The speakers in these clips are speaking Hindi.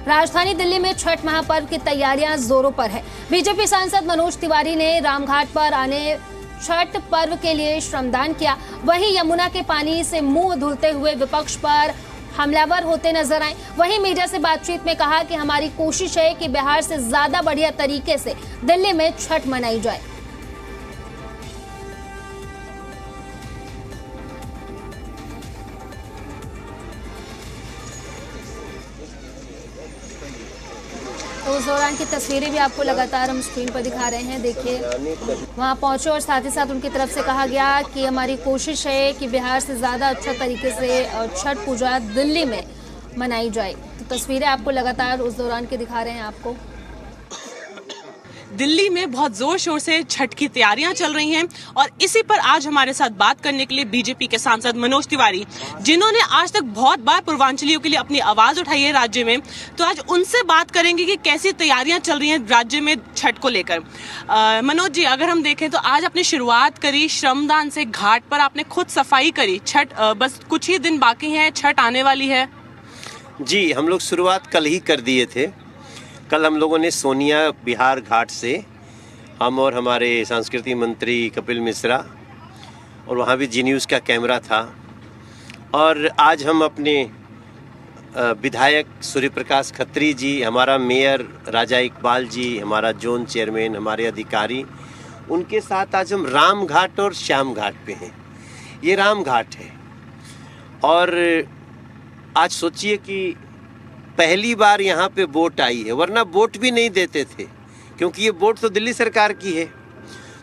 राजधानी दिल्ली में छठ महापर्व की तैयारियां जोरों पर है। बीजेपी सांसद मनोज तिवारी ने रामघाट पर आने छठ पर्व के लिए श्रमदान किया। वहीं यमुना के पानी से मुंह धुलते हुए विपक्ष पर हमलावर होते नजर आए। वहीं मीडिया से बातचीत में कहा कि हमारी कोशिश है कि बिहार से ज्यादा बढ़िया तरीके से दिल्ली में छठ मनाई जाए। तो उस दौरान की तस्वीरें भी आपको लगातार हम स्क्रीन पर दिखा रहे हैं। देखिए, वहां पहुंचे और साथ ही साथ उनकी तरफ से कहा गया कि हमारी कोशिश है कि बिहार से ज़्यादा अच्छा तरीके से छठ पूजा दिल्ली में मनाई जाए। तो तस्वीरें आपको लगातार उस दौरान की दिखा रहे हैं आपको। दिल्ली में बहुत जोर शोर से छठ की तैयारियां चल रही हैं और इसी पर आज हमारे साथ बात करने के लिए बीजेपी के सांसद मनोज तिवारी, जिन्होंने आज तक बहुत बार पूर्वांचलियों के लिए अपनी आवाज उठाई है राज्य में, तो आज उनसे बात करेंगे कि कैसी तैयारियां चल रही हैं राज्य में छठ को लेकर। मनोज जी, अगर हम देखें तो आज आपने शुरुआत करी श्रमदान से, घाट पर आपने खुद सफाई करी। छठ बस कुछ ही दिन बाकी है, छठ आने वाली है। जी, हम लोग शुरुआत कल ही कर दिए थे। कल हम लोगों ने सोनिया बिहार घाट से, हम और हमारे सांस्कृतिक मंत्री कपिल मिश्रा, और वहाँ भी जी न्यूज़ का कैमरा था, और आज हम अपने विधायक सूर्य प्रकाश खत्री जी, हमारा मेयर राजा इकबाल जी, हमारा जोन चेयरमैन, हमारे अधिकारी, उनके साथ आज हम राम घाट और श्याम घाट पे हैं। ये राम घाट है और आज सोचिए कि पहली बार यहाँ पे बोट आई है, वरना बोट भी नहीं देते थे क्योंकि ये बोट तो दिल्ली सरकार की है।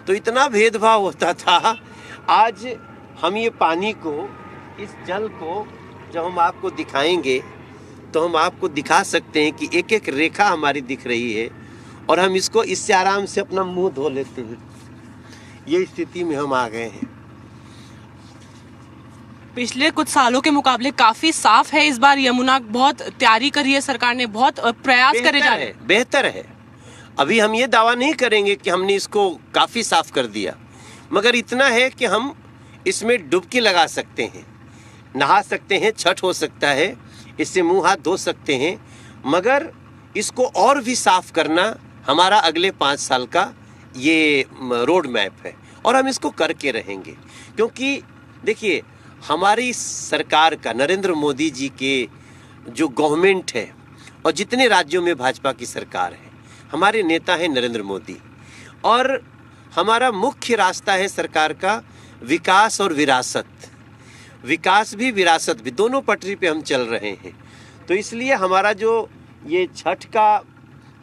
तो इतना भेदभाव होता था। आज हम ये पानी को, इस जल को जब हम आपको दिखाएंगे तो हम आपको दिखा सकते हैं कि एक एक रेखा हमारी दिख रही है और हम इसको इससे आराम से अपना मुंह धो लेते हैं। ये स्थिति में हम आ गए हैं। पिछले कुछ सालों के मुकाबले काफी साफ है इस बार यमुना। बहुत तैयारी करी है सरकार ने, बहुत प्रयास करे जा रहे हैं। बेहतर है। अभी हम ये दावा नहीं करेंगे कि हमने इसको काफी साफ कर दिया, मगर इतना है कि हम इसमें डुबकी लगा सकते हैं, नहा सकते हैं, छठ हो सकता है, इससे मुंह हाथ धो सकते हैं। मगर इसको और भी साफ करना हमारा अगले 5 साल का ये रोड मैप है और हम इसको करके रहेंगे। क्योंकि देखिए, हमारी सरकार का, नरेंद्र मोदी जी के जो गवर्नमेंट है और जितने राज्यों में भाजपा की सरकार है, हमारे नेता हैं नरेंद्र मोदी, और हमारा मुख्य रास्ता है सरकार का विकास और विरासत। विकास भी विरासत भी, दोनों पटरी पे हम चल रहे हैं। तो इसलिए हमारा जो ये छठ का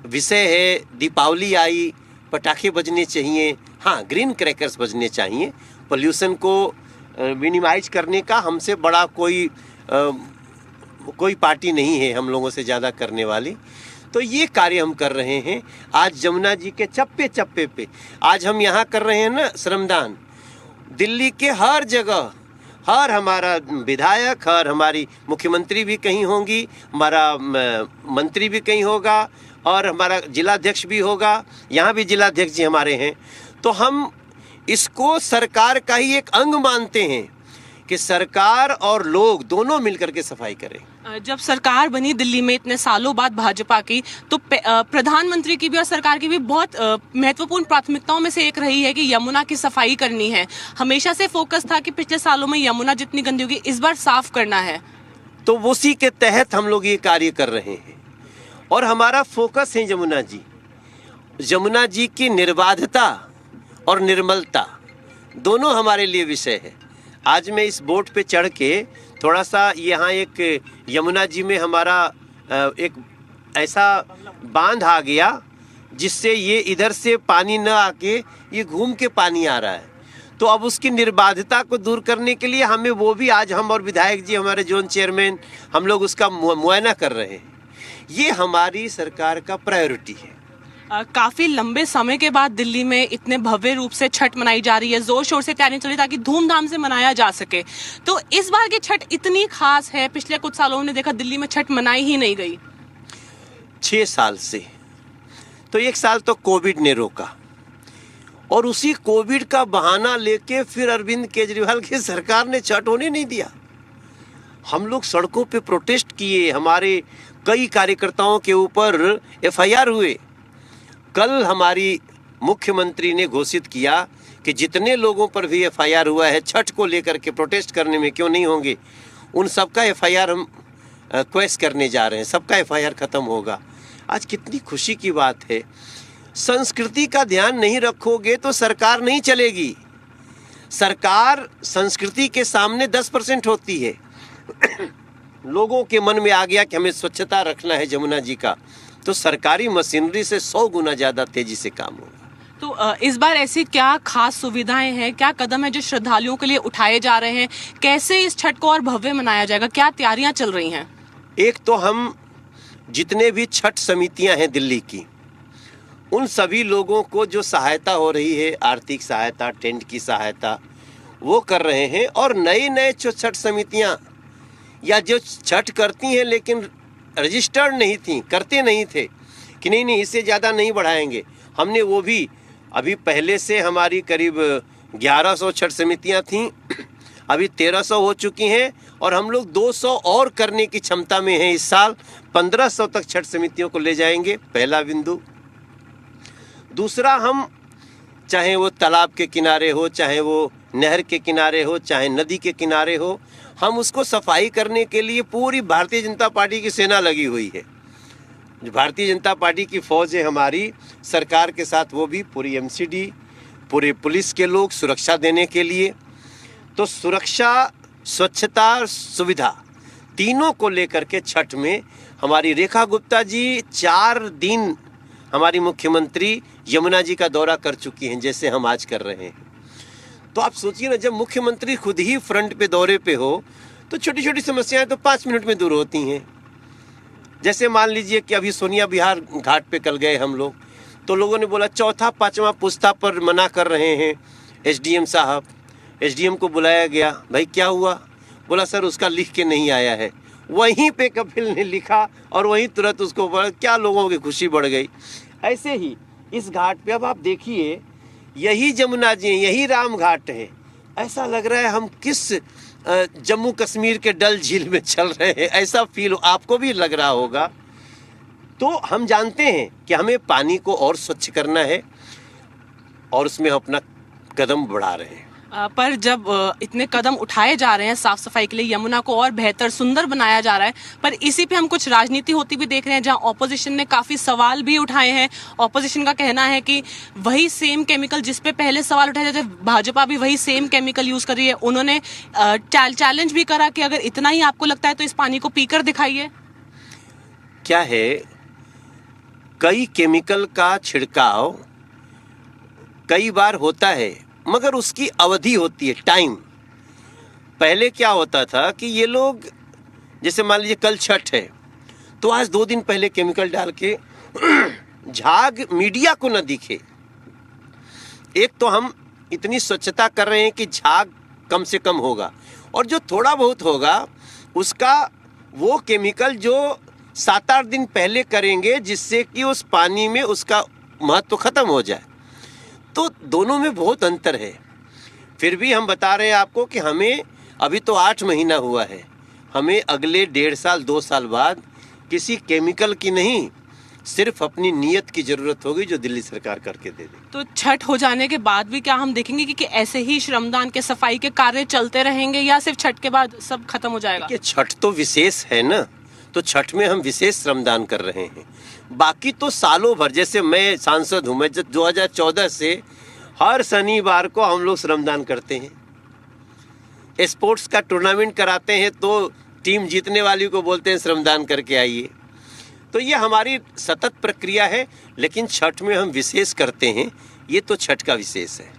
विषय है, दीपावली आई, पटाखे बजने चाहिए, हाँ ग्रीन क्रैकर्स बजने चाहिए, पोल्यूशन को मिनिमाइज करने का हमसे बड़ा कोई पार्टी नहीं है हम लोगों से ज़्यादा करने वाली। तो ये कार्य हम कर रहे हैं। आज जमुना जी के चप्पे चप्पे पे आज हम यहाँ कर रहे हैं ना श्रमदान। दिल्ली के हर जगह, हर हमारा विधायक, हर हमारी मुख्यमंत्री भी कहीं होंगी, हमारा मंत्री भी कहीं होगा, और हमारा जिलाध्यक्ष भी होगा। यहाँ भी जिलाध्यक्ष जी हमारे हैं। तो हम इसको सरकार का ही एक अंग मानते हैं कि सरकार और लोग दोनों मिलकर के सफाई करें। जब सरकार बनी दिल्ली में इतने सालों बाद भाजपा की, तो प्रधानमंत्री की भी और सरकार की भी बहुत महत्वपूर्ण प्राथमिकताओं में से एक रही है कि यमुना की सफाई करनी है। हमेशा से फोकस था कि पिछले सालों में यमुना जितनी गंदी होगी इस बार साफ करना है। तो उसी के तहत हम लोग ये कार्य कर रहे हैं और हमारा फोकस है यमुना जी की निर्बाधता और निर्मलता, दोनों हमारे लिए विषय है। आज मैं इस बोट पे चढ़ के थोड़ा सा यहाँ एक यमुना जी में हमारा एक ऐसा बांध आ गया जिससे ये इधर से पानी न आके ये घूम के पानी आ रहा है। तो अब उसकी निर्बाधता को दूर करने के लिए हमें वो भी आज हम और विधायक जी, हमारे जोन चेयरमैन, हम लोग उसका मुआयना कर रहे हैं। ये हमारी सरकार का प्रायोरिटी है। काफी लंबे समय के बाद दिल्ली में इतने भव्य रूप से छठ मनाई जा रही है, जोर शोर से तैयारी चल रही है ताकि धूमधाम से मनाया जा सके। तो इस बार की छठ इतनी खास है, पिछले कुछ सालों में देखा दिल्ली में छठ मनाई ही नहीं गई 6 साल से। तो 1 साल तो कोविड ने रोका और उसी कोविड का बहाना लेके फिर अरविंद केजरीवाल की सरकार ने छठ होने नहीं दिया। हम लोग सड़कों पे प्रोटेस्ट किए, हमारे कई कार्यकर्ताओं के ऊपर एफआईआर हुए। कल हमारी मुख्यमंत्री ने घोषित किया कि जितने लोगों पर भी एफआईआर हुआ है छठ को लेकर के प्रोटेस्ट करने में, क्यों नहीं होंगे, उन सबका एफआईआर हम क्वेश करने जा रहे हैं, सबका एफआईआर खत्म होगा। आज कितनी खुशी की बात है। संस्कृति का ध्यान नहीं रखोगे तो सरकार नहीं चलेगी। सरकार संस्कृति के सामने 10% होती है। लोगों के मन में आ गया कि हमें स्वच्छता रखना है जमुना जी का, तो सरकारी मशीनरी से 100 गुना ज़्यादा तेजी से काम होगा। तो इस बार ऐसी क्या खास सुविधाएं हैं, क्या कदम है जो श्रद्धालुओं के लिए उठाए जा रहे हैं? कैसे इस छठ को और भव्य मनाया जाएगा? क्या तैयारियां चल रही हैं? एक तो हम जितने भी छठ समितियां हैं दिल्ली की, उन सभी लोगों को जो सहायता हो रही है, आर्थिक सहायता, टेंट की सहायता, वो कर रहे हैं। और नए नए जो छठ समितियां या जो छठ करती हैं लेकिन रजिस्टर्ड नहीं थी, करते नहीं थे कि नहीं इससे ज़्यादा नहीं बढ़ाएंगे, हमने वो भी अभी पहले से हमारी करीब 1100 छठ समितियां थीं, अभी 1300 हो चुकी हैं और हम लोग 200 और करने की क्षमता में हैं। इस साल 1500 तक छठ समितियों को ले जाएंगे, पहला बिंदु। दूसरा, हम चाहे वो तालाब के किनारे हो, चाहे वो नहर के किनारे हो, चाहे नदी के किनारे हो, हम उसको सफाई करने के लिए पूरी भारतीय जनता पार्टी की सेना लगी हुई है। जो भारतीय जनता पार्टी की फौज है हमारी सरकार के साथ, वो भी पूरी एमसीडी, पूरे पुलिस के लोग सुरक्षा देने के लिए। तो सुरक्षा, स्वच्छता, सुविधा तीनों को लेकर के छठ में हमारी रेखा गुप्ता जी 4 दिन हमारी मुख्यमंत्री यमुना जी का दौरा कर चुकी हैं, जैसे हम आज कर रहे हैं। तो आप सोचिए ना, जब मुख्यमंत्री खुद ही फ्रंट पे दौरे पे हो तो छोटी छोटी समस्याएं तो 5 मिनट में दूर होती हैं। जैसे मान लीजिए कि अभी सोनिया विहार घाट पे कल गए हम लोग, तो लोगों ने बोला चौथा 5वां पुस्ता पर मना कर रहे हैं एसडीएम साहब। एसडीएम को बुलाया गया, भाई क्या हुआ? बोला सर उसका लिख के नहीं आया है। वहीं पे कपिल ने लिखा और वहीं तुरंत उसको बोला, क्या लोगों की खुशी बढ़ गई। ऐसे ही इस घाट पे अब आप देखिए, यही जमुना जी, यही राम घाट है। ऐसा लग रहा है हम किस जम्मू कश्मीर के डल झील में चल रहे हैं, ऐसा फील आपको भी लग रहा होगा। तो हम जानते हैं कि हमें पानी को और स्वच्छ करना है और उसमें अपना कदम बढ़ा रहे हैं। पर जब इतने कदम उठाए जा रहे हैं साफ सफाई के लिए, यमुना को और बेहतर सुंदर बनाया जा रहा है, पर इसी पे हम कुछ राजनीति होती भी देख रहे हैं, जहां ऑपोजिशन ने काफी सवाल भी उठाए हैं। ऑपोजिशन का कहना है कि वही सेम केमिकल जिस पे पहले सवाल उठाए जाते, भाजपा भी वही सेम केमिकल यूज कर रही है। उन्होंने चैलेंज भी करा कि अगर इतना ही आपको लगता है तो इस पानी को पीकर दिखाइए। क्या है, कई केमिकल का छिड़काव कई बार होता है, मगर उसकी अवधि होती है, टाइम। पहले क्या होता था कि ये लोग, जैसे मान लीजिए कल छठ है तो आज 2 दिन पहले केमिकल डाल के झाग मीडिया को न दिखे। एक तो हम इतनी स्वच्छता कर रहे हैं कि झाग कम से कम होगा, और जो थोड़ा बहुत होगा उसका वो केमिकल जो 7-8 दिन पहले करेंगे, जिससे कि उस पानी में उसका महत्व खत्म हो जाए। तो दोनों में बहुत अंतर है। फिर भी हम बता रहे हैं आपको कि हमें अभी तो 8 महीना हुआ है, हमें अगले 1.5 साल 2 साल बाद किसी केमिकल की नहीं, सिर्फ अपनी नीयत की ज़रूरत होगी जो दिल्ली सरकार करके दे दे। तो छठ हो जाने के बाद भी क्या हम देखेंगे कि ऐसे ही श्रमदान के सफाई के कार्य चलते रहेंगे, या सिर्फ छठ के बाद सब खत्म हो जाएगा? छठ तो विशेष है ना, तो छठ में हम विशेष श्रमदान कर रहे हैं। बाकी तो सालों भर, जैसे मैं सांसद हूँ, मैं 2014 से हर शनिवार को हम लोग श्रमदान करते हैं। स्पोर्ट्स का टूर्नामेंट कराते हैं तो टीम जीतने वाली को बोलते हैं श्रमदान करके आइए। तो ये हमारी सतत प्रक्रिया है, लेकिन छठ में हम विशेष करते हैं, ये तो छठ का विशेष है।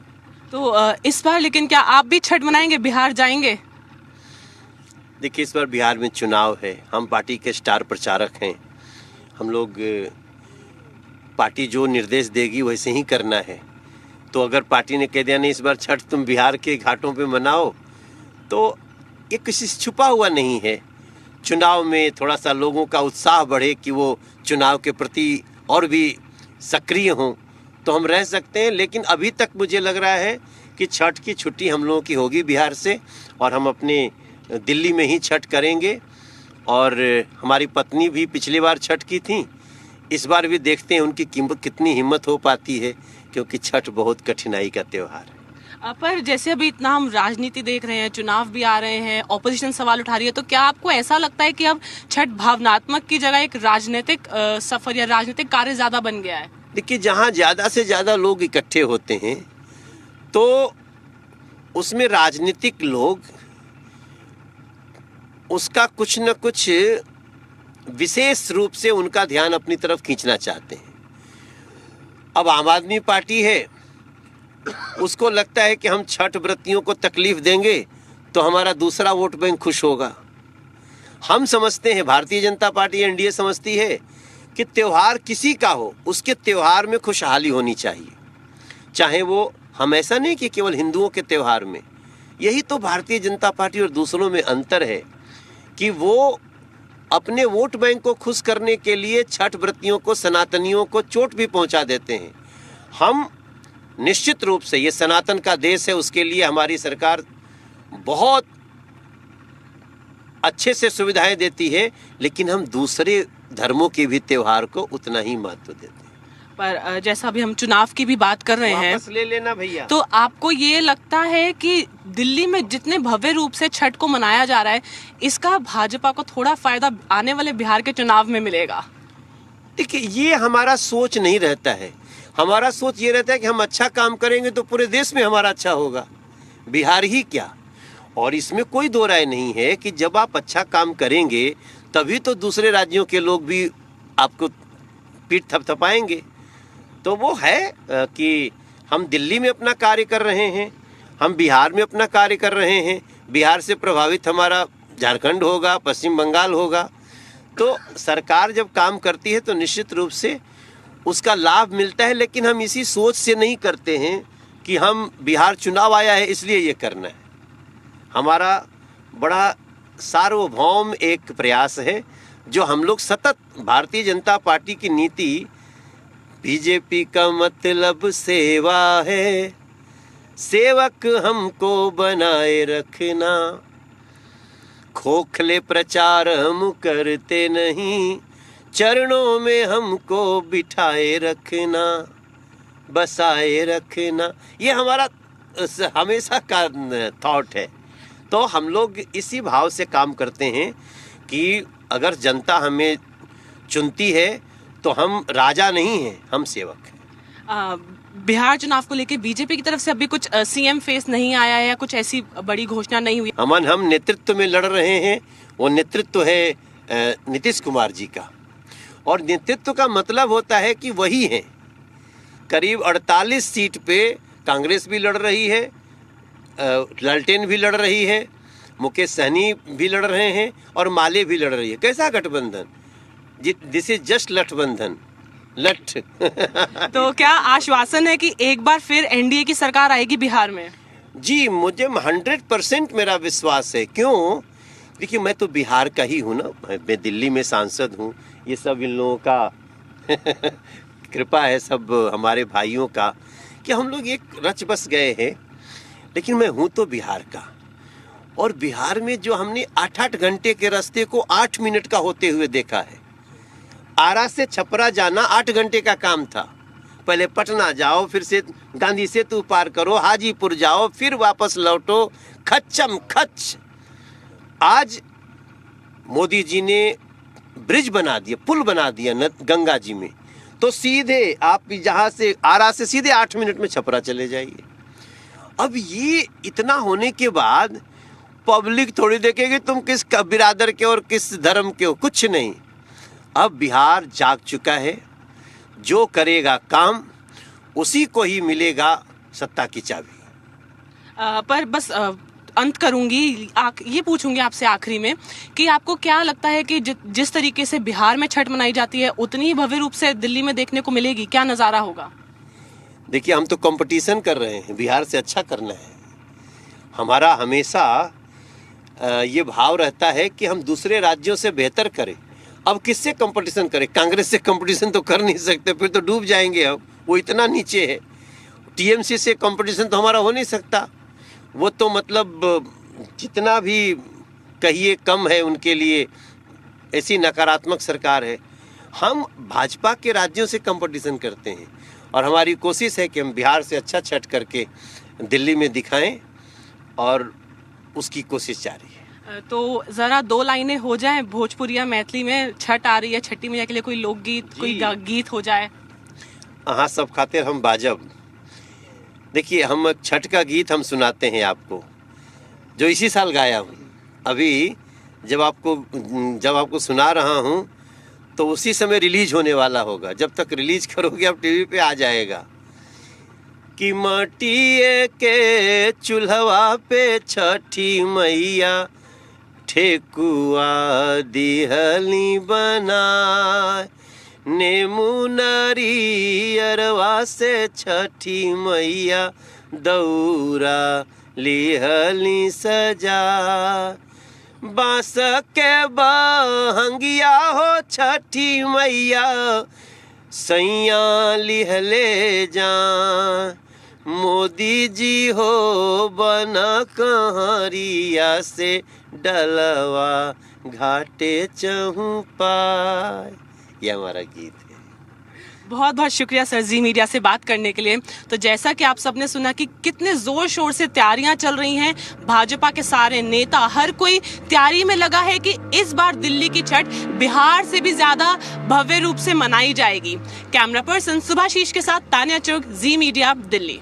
तो इस बार लेकिन क्या आप भी छठ मनाएंगे, बिहार जाएंगे? देखिए, इस बार बिहार में चुनाव है, हम पार्टी के स्टार प्रचारक हैं। हम लोग पार्टी जो निर्देश देगी वैसे ही करना है। तो अगर पार्टी ने कह दिया नहीं इस बार छठ तुम बिहार के घाटों पे मनाओ, तो ये किसी से छुपा हुआ नहीं है। चुनाव में थोड़ा सा लोगों का उत्साह बढ़े कि वो चुनाव के प्रति और भी सक्रिय हों, तो हम रह सकते हैं। लेकिन अभी तक मुझे लग रहा है कि छठ की छुट्टी हम लोगों की होगी बिहार से, और हम अपने दिल्ली में ही छठ करेंगे। और हमारी पत्नी भी पिछली बार छठ की थी, इस बार भी देखते हैं उनकी कितनी हिम्मत हो पाती है, क्योंकि छठ बहुत कठिनाई का त्यौहार है। पर जैसे अभी इतना हम राजनीति देख रहे हैं, चुनाव भी आ रहे हैं, ऑपोजिशन सवाल उठा रही है, तो क्या आपको ऐसा लगता है कि अब छठ भावनात्मक की जगह एक राजनीतिक सफर या राजनीतिक कार्य ज्यादा बन गया है? देखिए, जहाँ ज़्यादा से ज़्यादा लोग इकट्ठे होते हैं तो उसमें राजनीतिक लोग उसका कुछ न कुछ विशेष रूप से उनका ध्यान अपनी तरफ खींचना चाहते हैं। अब आम आदमी पार्टी है, उसको लगता है कि हम छठ व्रतियों को तकलीफ देंगे तो हमारा दूसरा वोट बैंक खुश होगा। हम समझते हैं, भारतीय जनता पार्टी एनडीए समझती है कि त्यौहार किसी का हो, उसके त्यौहार में खुशहाली होनी चाहिए। चाहे वो, हम ऐसा नहीं कि केवल हिंदुओं के त्यौहार में। यही तो भारतीय जनता पार्टी और दूसरों में अंतर है कि वो अपने वोट बैंक को खुश करने के लिए छठ व्रतियों को, सनातनियों को चोट भी पहुंचा देते हैं। हम निश्चित रूप से, ये सनातन का देश है, उसके लिए हमारी सरकार बहुत अच्छे से सुविधाएं देती है, लेकिन हम दूसरे धर्मों के भी त्यौहार को उतना ही महत्व देते हैं। पर जैसा अभी हम चुनाव की भी बात कर रहे हैं, वापस ले लेना भैया। तो आपको ये लगता है कि दिल्ली में जितने भव्य रूप से छठ को मनाया जा रहा है, इसका भाजपा को थोड़ा फायदा आने वाले बिहार के चुनाव में मिलेगा? देखिए, ये हमारा सोच नहीं रहता है। हमारा सोच ये रहता है कि हम अच्छा काम करेंगे तो पूरे देश में हमारा अच्छा होगा, बिहार ही क्या। और इसमें कोई दो राय नहीं है कि जब आप अच्छा काम करेंगे तभी तो दूसरे राज्यों के लोग भी आपको पीठ थपथपाएंगे। तो वो है कि हम दिल्ली में अपना कार्य कर रहे हैं, हम बिहार में अपना कार्य कर रहे हैं, बिहार से प्रभावित हमारा झारखंड होगा, पश्चिम बंगाल होगा। तो सरकार जब काम करती है तो निश्चित रूप से उसका लाभ मिलता है, लेकिन हम इसी सोच से नहीं करते हैं कि हम बिहार चुनाव आया है इसलिए ये करना है। हमारा बड़ा सार्वभौम एक प्रयास है जो हम लोग सतत, भारतीय जनता पार्टी की नीति बीजेपी का मतलब सेवा है, सेवक हमको बनाए रखना, खोखले प्रचार हम करते नहीं, चरणों में हमको बिठाए रखना, बसाए रखना। ये हमारा हमेशा का थॉट है। तो हम लोग इसी भाव से काम करते हैं कि अगर जनता हमें चुनती है तो हम राजा नहीं हैं, हम सेवक हैं। बिहार चुनाव को लेकर बीजेपी की तरफ से अभी कुछ सीएम फेस नहीं आया है या कुछ ऐसी बड़ी घोषणा नहीं हुई? हम नेतृत्व में लड़ रहे हैं। वो नेतृत्व है नीतीश कुमार जी का, और नेतृत्व का मतलब होता है कि वही है। करीब 48 सीट पे कांग्रेस भी लड़ रही है, लालटेन भी लड़ रही है, मुकेश सहनी भी लड़ रहे हैं और माले भी लड़ रही है। कैसा गठबंधन? दिस इज जस्ट लठबंधन, लठ। तो क्या आश्वासन है कि एक बार फिर एनडीए की सरकार आएगी बिहार में? जी, मुझे 100% मेरा विश्वास है। क्यों? देखिए, मैं तो बिहार का ही हूँ ना, मैं दिल्ली में सांसद हूँ। ये सब इन लोगों का कृपा है, सब हमारे भाइयों का, कि हम लोग एक रच बस गए हैं। लेकिन मैं हूँ तो बिहार का, और बिहार में जो हमने 8-8 घंटे के रास्ते को 8 मिनट का होते हुए देखा है। आरा से छपरा जाना 8 घंटे का काम था। पहले पटना जाओ, फिर से गांधी सेतु पार करो, हाजीपुर जाओ, फिर वापस लौटो, खच्चम खच्च। आज मोदी जी ने ब्रिज बना दिया, पुल बना दिया गंगा जी में, तो सीधे आप जहाँ से, आरा से सीधे 8 मिनट में छपरा चले जाइए। अब ये इतना होने के बाद पब्लिक थोड़ी देखेगी तुम किस बिरादर के और किस धर्म के हो, कुछ नहीं। अब बिहार जाग चुका है, जो करेगा काम उसी को ही मिलेगा सत्ता की चाबी। पर बस अंत करूंगी, ये पूछूंगी आपसे आखिरी में कि आपको क्या लगता है कि जिस तरीके से बिहार में छठ मनाई जाती है उतनी ही भव्य रूप से दिल्ली में देखने को मिलेगी? क्या नज़ारा होगा? देखिए, हम तो कंपटीशन कर रहे हैं, बिहार से अच्छा करना है। हमारा हमेशा ये भाव रहता है कि हम दूसरे राज्यों से बेहतर करें। अब किससे कंपटीशन करें? कांग्रेस से कंपटीशन तो कर नहीं सकते, फिर तो डूब जाएंगे हम, वो इतना नीचे है। टीएमसी से कंपटीशन तो हमारा हो नहीं सकता, वो तो मतलब जितना भी कहिए कम है उनके लिए। ऐसी नकारात्मक सरकार है। हम भाजपा के राज्यों से कंपटीशन करते हैं और हमारी कोशिश है कि हम बिहार से अच्छा छठ करके दिल्ली में दिखाएं और उसकी कोशिश जारी है। तो जरा 2 लाइनें हो जाएं भोजपुरी या मैथिली में, छठ आ रही है, छठी मैया के लिए कोई लोकगीत, कोई गीत हो जाए। हाँ, सब खातिर हम बाजब। देखिए, हम छठ का गीत हम सुनाते हैं आपको, जो इसी साल गाया हूँ। अभी जब आपको सुना रहा हूँ तो उसी समय रिलीज होने वाला होगा। जब तक रिलीज करोगे अब टीवी पे आ जाएगा कि मटिए के चूल्हा पे छठी मैया ठेकुआ दिहली बनाए, नेमू नरियरवा से छठी मैया दौरा लिहली सजा, बांस के बहंगिया हो छठी मैया सैया लिहले जा, मोदी जी हो बना कहरिया से डलवा घाटे चहु पाए। ये हमारा गीत है। बहुत बहुत शुक्रिया सर जी मीडिया से बात करने के लिए। तो जैसा कि आप सबने सुना कि कितने जोर शोर से तैयारियां चल रही हैं, भाजपा के सारे नेता, हर कोई तैयारी में लगा है कि इस बार दिल्ली की छठ बिहार से भी ज्यादा भव्य रूप से मनाई जाएगी। कैमरा पर्सन सुभाशीष के साथ तानिया चुग, जी मीडिया, दिल्ली।